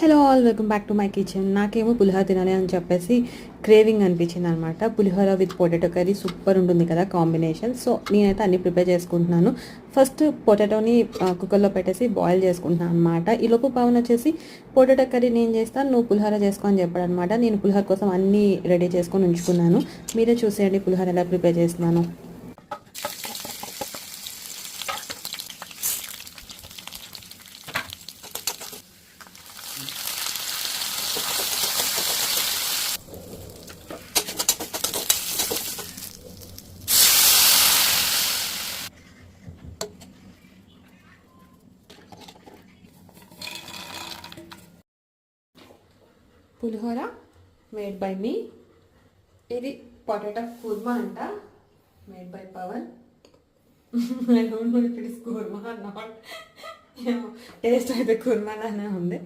Hello all, welcome back to my kitchen. నాకేమో పులిహోర తినాలి అని చెప్పేసి క్రేవింగ్ అనిపించింది అనమాట. పులిహోర విత్ పొటాటో కర్రీ సూపర్ ఉంటుంది కదా కాంబినేషన్. సో నేనైతే అన్ని ప్రిపేర్ చేసుకుంటున్నాను. ఫస్ట్ పొటాటోని కుక్కర్లో పెట్టేసి బాయిల్ చేసుకుంటున్నాను అనమాట. ఈలోపు పవన్ వచ్చేసి పొటాటో కర్రీ నేను చేస్తాను, నువ్వు పులిహోర చేసుకో అని చెప్పాడు అనమాట. నేను పులిహోర కోసం అన్నీ రెడీ చేసుకొని ఉంచుకున్నాను. మీరే చూసేయండి పులిహోర ఎలా ప్రిపేర్ చేస్తున్నాను. Pulihora made by me. ఇది పొటాటో కుర్మా అంట, made by Pavan. I don't know if it is kurma or not. Taste అయితే కుర్మాలానే ఉంది.